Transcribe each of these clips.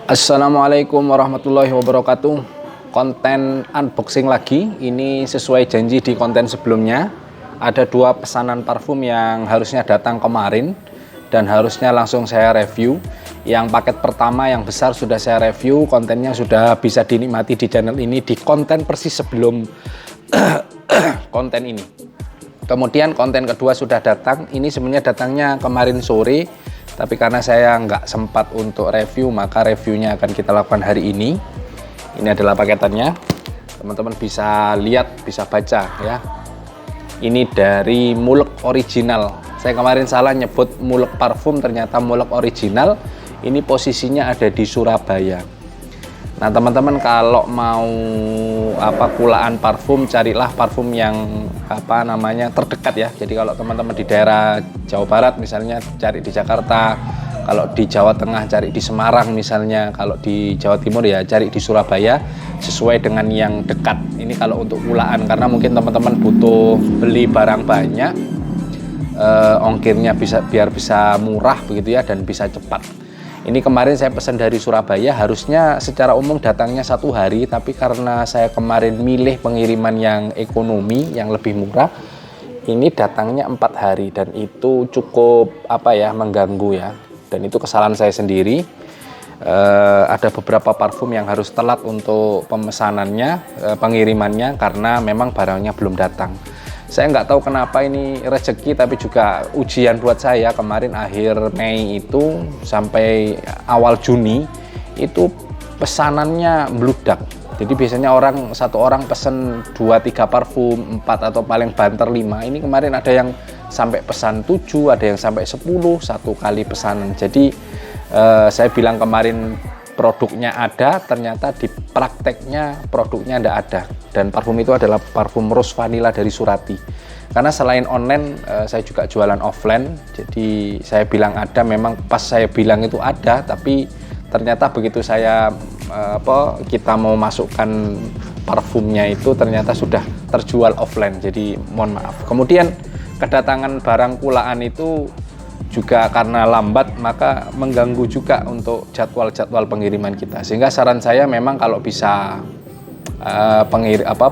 Assalamualaikum warahmatullahi wabarakatuh. Konten unboxing lagi. Ini sesuai janji di konten sebelumnya. Ada dua pesanan parfum yang harusnya datang kemarin dan harusnya langsung saya review. Yang paket pertama yang besar sudah saya review, kontennya sudah bisa dinikmati di channel ini di konten persis sebelum konten ini. Kemudian konten kedua sudah datang. Ini sebenarnya datangnya kemarin sore, tapi karena saya nggak sempat untuk review, maka reviewnya akan kita lakukan hari ini. Ini adalah paketannya, teman-teman bisa lihat, bisa baca ya. Ini dari Mulek Original. Saya kemarin salah nyebut Mulek Parfum, ternyata Mulek Original. Ini posisinya ada di Surabaya. Nah teman-teman kalau mau kulaan parfum, carilah parfum yang terdekat ya. Jadi kalau teman-teman di daerah Jawa Barat misalnya, cari di Jakarta. Kalau di Jawa Tengah cari di Semarang misalnya. Kalau di Jawa Timur ya cari di Surabaya, sesuai dengan yang dekat. Ini kalau untuk kulaan, karena mungkin teman-teman butuh beli barang banyak, ongkirnya biar bisa murah begitu ya, dan bisa cepat. Ini kemarin saya pesan dari Surabaya, harusnya secara umum datangnya 1 hari, tapi karena saya kemarin milih pengiriman yang ekonomi, yang lebih murah, ini datangnya 4 hari, dan itu cukup mengganggu ya. Dan itu kesalahan saya sendiri. Ada beberapa parfum yang harus telat untuk pemesanannya, pengirimannya, karena memang barangnya belum datang. Saya nggak tahu kenapa ini rezeki, tapi juga ujian buat saya. Kemarin akhir Mei itu sampai awal Juni itu pesanannya meludak. Jadi biasanya satu orang pesen 2-3 parfum, 4 atau paling banter 5. Ini kemarin ada yang sampai pesan 7, ada yang sampai 10 satu kali pesanan. Jadi saya bilang kemarin produknya ada, ternyata di prakteknya produknya tidak ada. Dan parfum itu adalah parfum Rose Vanilla dari Surati. Karena selain online, saya juga jualan offline. Jadi saya bilang ada, memang pas saya bilang itu ada, tapi ternyata begitu kita mau masukkan parfumnya itu ternyata sudah terjual offline. Jadi mohon maaf. Kemudian kedatangan barang kulaan itu juga karena lambat, maka mengganggu juga untuk jadwal pengiriman kita. Sehingga saran saya memang kalau bisa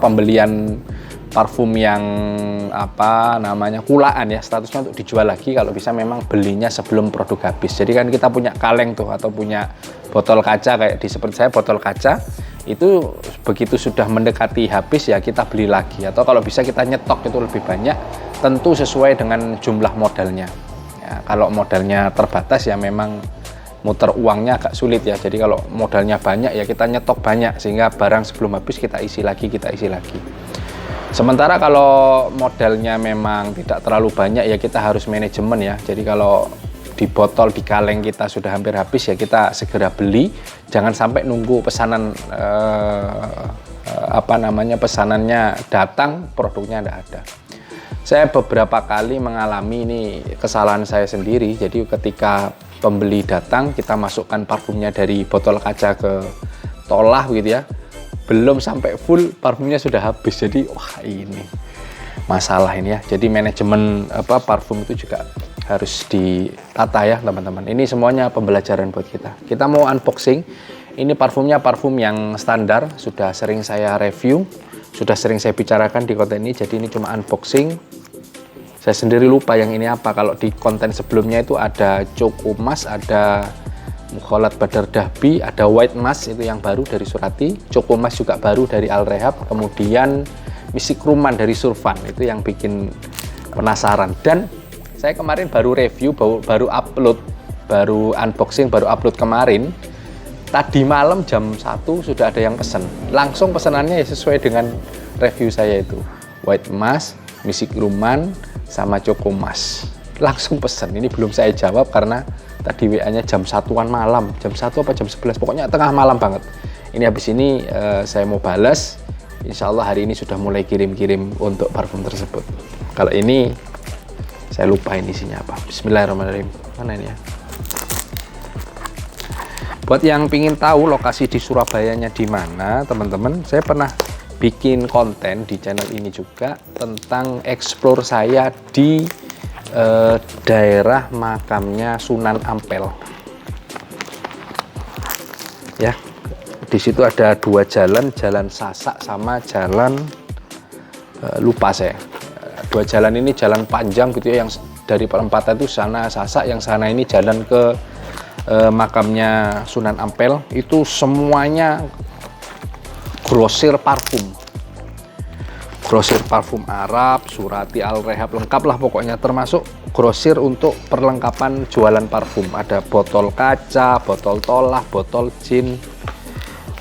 pembelian parfum yang kulaan ya, statusnya untuk dijual lagi, kalau bisa memang belinya sebelum produk habis. Jadi kan kita punya kaleng tuh, atau punya botol kaca kayak seperti saya, botol kaca itu begitu sudah mendekati habis ya kita beli lagi, atau kalau bisa kita nyetok itu lebih banyak, tentu sesuai dengan jumlah modalnya. Ya, kalau modalnya terbatas ya memang muter uangnya agak sulit ya. Jadi kalau modalnya banyak ya kita nyetok banyak, sehingga barang sebelum habis kita isi lagi. Sementara kalau modalnya memang tidak terlalu banyak ya kita harus manajemen ya. Jadi kalau di botol, di kaleng kita sudah hampir habis ya kita segera beli. Jangan sampai nunggu pesanan pesanannya datang, produknya tidak ada. Saya beberapa kali mengalami ini, kesalahan saya sendiri. Jadi ketika pembeli datang, kita masukkan parfumnya dari botol kaca ke tolah gitu ya, belum sampai full parfumnya sudah habis. Jadi wah, ini masalah ini ya. Jadi manajemen parfum itu juga harus ditata ya teman-teman. Ini semuanya pembelajaran buat kita. Kita mau unboxing. Ini parfumnya parfum yang standar, sudah sering saya review, sudah sering saya bicarakan di konten ini. Jadi ini cuma unboxing. Saya sendiri lupa yang ini apa. Kalau di konten sebelumnya itu ada Choco Mas, ada Mukholat Badar Dahbi, ada White Mas itu yang baru dari Surati, Choco Mas juga baru dari Al Rehab, kemudian Misik Ruman dari Surfan, itu yang bikin penasaran. Dan saya kemarin baru review, baru unboxing, baru upload kemarin. Tadi malam jam 1 sudah ada yang pesen. Langsung pesanannya ya sesuai dengan review saya itu. White Mas, Misik Ruman, sama Choco Mas. Langsung pesen. Ini belum saya jawab karena tadi WA-nya jam 1-an malam. Jam 1 apa jam 11, pokoknya tengah malam banget. Ini habis ini saya mau balas. Insya Allah hari ini sudah mulai kirim-kirim untuk parfum tersebut. Kalau ini saya lupa ini isinya apa. Bismillahirrahmanirrahim. Mana ini ya? Buat yang pingin tahu lokasi di Surabayanya di mana, teman-teman, saya pernah bikin konten di channel ini juga tentang explore saya di daerah makamnya Sunan Ampel. ya. Di situ ada dua jalan, jalan Sasak sama jalan lupa saya. Dua jalan ini jalan panjang gitu ya, yang dari perempatan itu sana Sasak, yang sana ini jalan ke makamnya Sunan Ampel. Itu semuanya grosir parfum. Grosir parfum Arab, Surati, Al Rehab, lengkap lah pokoknya, termasuk grosir untuk perlengkapan jualan parfum. Ada botol kaca, botol tolah, botol jin,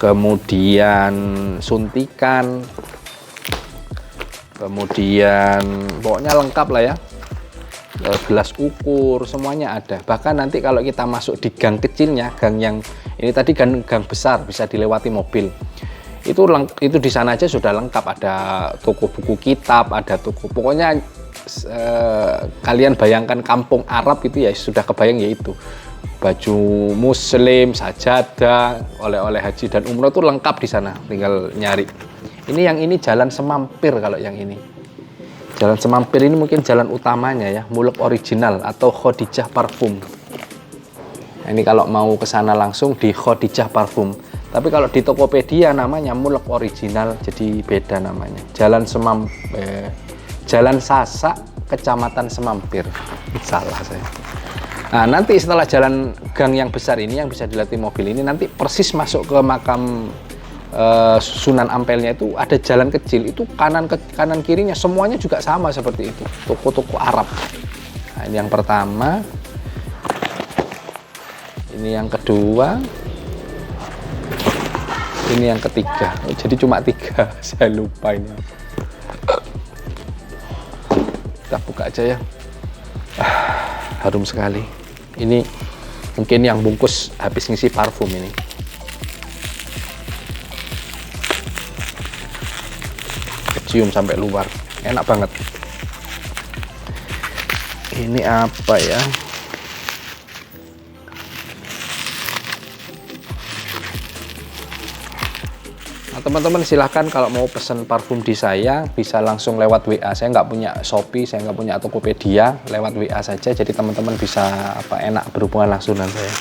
kemudian suntikan, kemudian pokoknya lengkap lah ya, gelas ukur, semuanya ada. Bahkan nanti kalau kita masuk di gang kecilnya, gang yang ini tadi gang besar bisa dilewati mobil, itu di sana aja sudah lengkap, ada toko buku kitab, ada toko, pokoknya kalian bayangkan kampung Arab itu ya sudah kebayang, yaitu baju muslim, sajadah, oleh-oleh haji dan umroh itu lengkap di sana, tinggal nyari. Ini yang ini jalan Semampir, kalau yang ini jalan Semampir ini mungkin jalan utamanya ya, Muluk Original atau Khadijah Parfum. Nah, ini kalau mau ke sana langsung di Khadijah Parfum. Tapi kalau di Tokopedia namanya Muluk Original, jadi beda namanya. Jalan Sasak, Kecamatan Semampir. Salah saya. Nah, nanti setelah jalan gang yang besar ini yang bisa dilalui mobil ini, nanti persis masuk ke makam Sunan Ampelnya itu ada jalan kecil. Itu kanan kirinya semuanya juga sama seperti itu. Toko-toko Arab. Nah, ini yang pertama. Ini yang kedua. Ini yang ketiga. Oh, jadi cuma 3. Saya lupa ini. Kita buka aja ya. Harum sekali. Ini mungkin yang bungkus habis ngisi parfum ini. Kecium sampai luar. Enak banget. Ini apa ya? Teman-teman silahkan kalau mau pesen parfum di saya bisa langsung lewat WA. Saya nggak punya Shopee, saya nggak punya Tokopedia, lewat WA saja. Jadi teman-teman bisa enak berhubungan langsung dengan saya.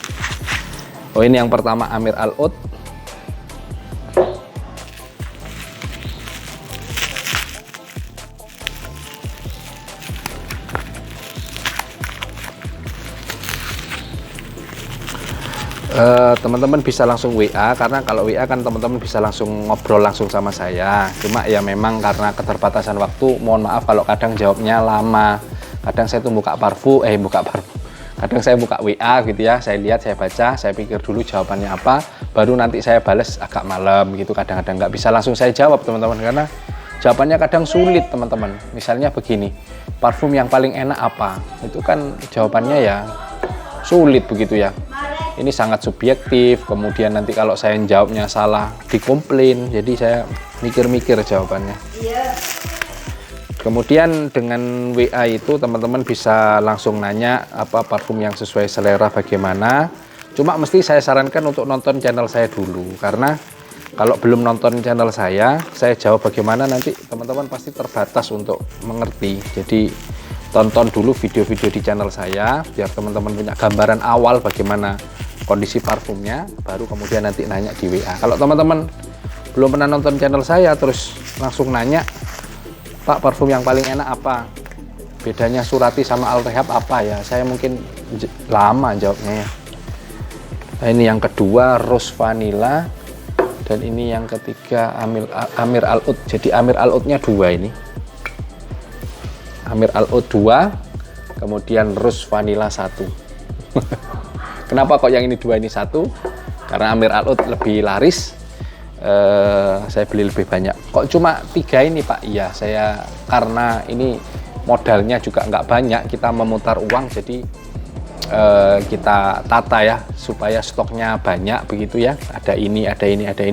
Oh, ini yang pertama Amir Al Oud. Teman-teman bisa langsung WA, karena kalau WA kan teman-teman bisa langsung ngobrol langsung sama saya. Cuma ya memang karena keterbatasan waktu, mohon maaf kalau kadang jawabnya lama. Kadang saya tuh kadang saya buka WA gitu ya, saya lihat, saya baca, saya pikir dulu jawabannya apa, baru nanti saya bales agak malam gitu. Kadang-kadang nggak bisa langsung saya jawab teman-teman, karena jawabannya kadang sulit teman-teman. Misalnya begini, parfum yang paling enak apa? Itu kan jawabannya ya sulit begitu ya. Ini sangat subjektif, kemudian nanti kalau saya jawabnya salah dikomplain, jadi saya mikir-mikir jawabannya. Kemudian dengan WA itu teman-teman bisa langsung nanya apa parfum yang sesuai selera bagaimana. Cuma mesti saya sarankan untuk nonton channel saya dulu, karena kalau belum nonton channel saya jawab bagaimana nanti teman-teman pasti terbatas untuk mengerti. Jadi tonton dulu video-video di channel saya biar teman-teman punya gambaran awal bagaimana kondisi parfumnya, baru kemudian nanti nanya di WA. Kalau teman-teman belum pernah nonton channel saya terus langsung nanya, Pak, parfum yang paling enak apa? Bedanya Surati sama Al Rehab apa ya? Saya mungkin lama jawabnya ya. Nah, ini yang kedua Rose Vanilla, dan ini yang ketiga Amir Al Oud. Jadi Amir Al Oudnya 2 ini. Amir Al Oud 2, kemudian Rose Vanilla 1. Kenapa kok yang ini 2 ini 1? Karena Amir Al Oud lebih laris, saya beli lebih banyak. Kok cuma 3 ini Pak? Iya, saya karena ini modalnya juga nggak banyak, kita memutar uang, jadi kita tata ya supaya stoknya banyak begitu ya. Ada ini,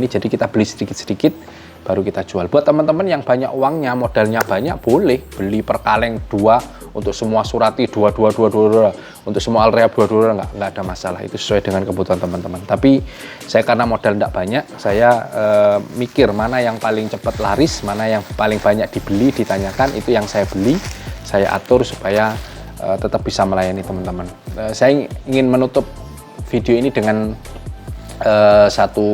jadi kita beli sedikit-sedikit baru kita jual. Buat teman-teman yang banyak uangnya, modalnya banyak, boleh beli per kaleng 2, untuk semua Surati 2, untuk semua Al Rehab 2, nggak ada masalah, itu sesuai dengan kebutuhan teman-teman. Tapi saya karena modal nggak banyak, saya mikir mana yang paling cepat laris, mana yang paling banyak dibeli, ditanyakan, itu yang saya beli, saya atur supaya tetap bisa melayani teman-teman. Saya ingin menutup video ini dengan satu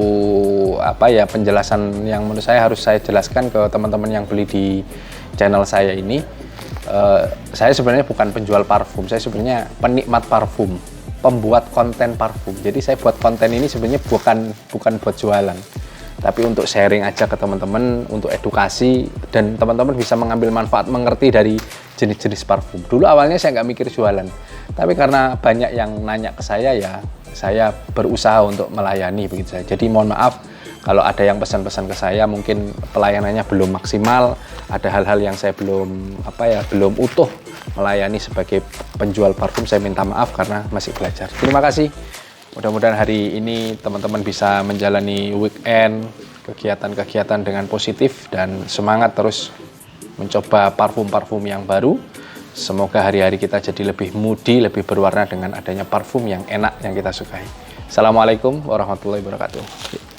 penjelasan yang menurut saya harus saya jelaskan ke teman-teman yang beli di channel saya ini. Saya sebenarnya bukan penjual parfum, saya sebenarnya penikmat parfum, pembuat konten parfum. Jadi saya buat konten ini sebenarnya bukan buat jualan, tapi untuk sharing aja ke teman-teman, untuk edukasi, dan teman-teman bisa mengambil manfaat, mengerti dari jenis-jenis parfum. Dulu awalnya saya nggak mikir jualan, tapi karena banyak yang nanya ke saya, ya saya berusaha untuk melayani begitu saja. Jadi mohon maaf kalau ada yang pesan-pesan ke saya, mungkin pelayanannya belum maksimal, ada hal-hal yang saya belum utuh melayani sebagai penjual parfum. Saya minta maaf karena masih belajar. Terima kasih. Mudah-mudahan hari ini teman-teman bisa menjalani weekend, kegiatan-kegiatan dengan positif dan semangat terus mencoba parfum-parfum yang baru. Semoga hari-hari kita jadi lebih moody, lebih berwarna dengan adanya parfum yang enak yang kita sukai. Assalamualaikum warahmatullahi wabarakatuh.